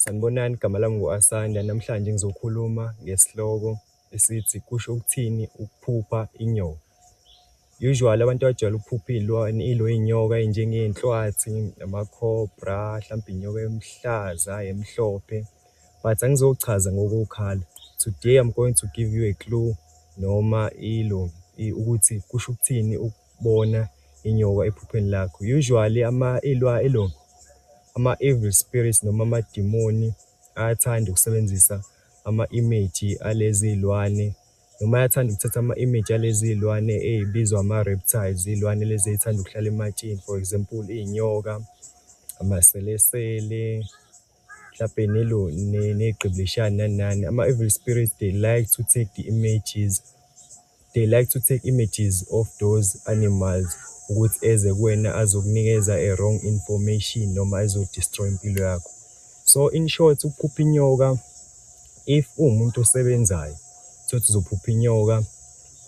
Sanibonani, igama lami ngu-Asanda. Namhlanje ngizokhuluma ngesihloko esithi kusho ukuthini ukuphupha inyoka. Usually abantu abajwayele ukuphupha iy'nyoka ey'njengey'nhlwathi, amakhobra, hlampe inyoka emhlaza, emhlophe, but angizochaza ngokokhala. Today I'm going to give you a clue noma ukuthi kusho ukuthini ukubona inyoka ephupheni lakho. Usually ama-evil spirits noma amadimoni ayathanda ukusebenzisa ama-image alezi iy'lwane, noma ayathanda ukuthatha ama-image alezi iy'lwane ey'bizwa ama-reptiles, iy'lwane lezi ey'thanda ukuhlala ematsheni, for example, iy'nyoka, amaselesele, mhlampe ney'gqiblishane nani nani. Ama-evil spirits, they like to take images of those animals ukuthi eze kuwena azokunikeza a-wrong information noma ezo-destroy impilo yakho. So in short, ukuphupha inyoka, if uwumuntu osebenzayo utholukuthi uzophupha inyoka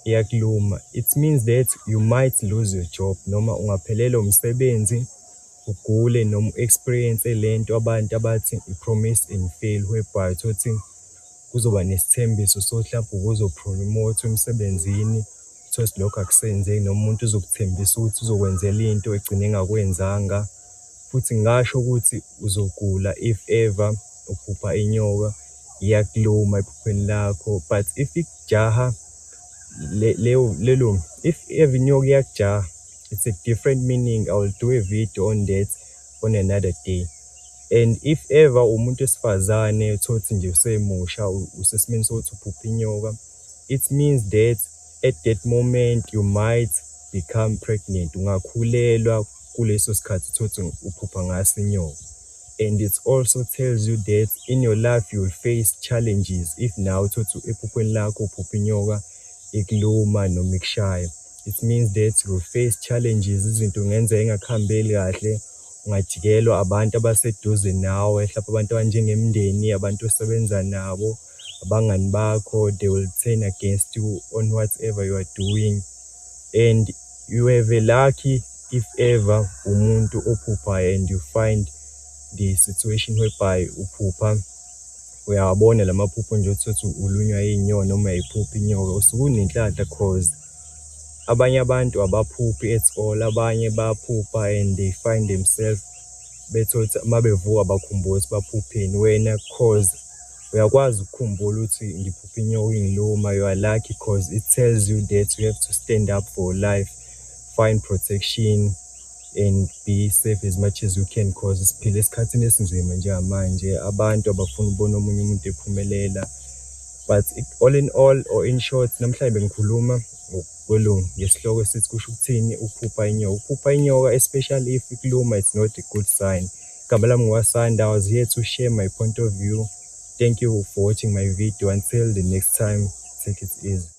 iyakuluma, it means that you might lose your job noma ungaphelelwa umsebenzi, ugule noma u-experience lento abantu abathi i-promise and fail, whereby utholukuthi kuzoba nesithembiso sokuthi hlampe ubuzopromothwa emsebenzini, utholukuthi lokho akusenzeki, noma umuntu uzokuthembisa ukuthi uzokwenzela into egcine engakwenzanga. Futhi ngingasho ukuthi uzogula if ever uphupha inyoka iyakuluma ephupheni lakho. But if ikujaha if ever inyoka iyakujaha, it's a different meaning. I will do a video on that on another day. And if ever umuntu wesifazane utholukuthi nje usemusha usesimeni sokuthi uphupha inyoka, it means that at that moment you might become pregnant, ungakhulelwa kuleso sikhathi utholukuthi uphupha ngaso inyoka. And it also tells you that in your life you will face challenges if now utholukuthi ephupheni lakho uphupha inyoka ikuluma noma ikushaya. It means that you will face challenges, izinto kungenzeka ingakuhambeli kahle, ungajikelwa abantu abaseduze nawe, mhlawumbe abantu abanjengemndeni, abantu osebenza nabo, abangani bakho, they will turn against you on whatever you are doing. And you have a lucky if ever umuntu ophuphayo and you find the situation whereby uphupha, uyawabona lamaphupho nje utholukuthi ulunywa iy'nyoka noma yiphupha inyoka, usuke unenhlanhla cause abanye abantu abaphuphi at all, abanye bayaphupha and they find themselves betholukuthi uma bevuka bakhumbula ukuthi baphupheni. Wena cause uyakwazi ukukhumbula ukuthi ngiphupha inyoka ingiluma, you are lucky cause it tells you that you have to stand up for life, find protection and be safe as much as you can, cause siphila esikhathini esinzima njengamanje, abantu abafuna ukubona omunye umuntu ephumelela. But all in all, or in short, namhlanje ngikhuluma ngesihloko esithi kusho ukuthini ukuphupha inyoka. Ukuphupha inyoka, especially if ikuluma, it's not a good sign. Igama lami ngu-Asanda. I was here to share my point of view. Thank you for watching my video. Until the next time, take it easy.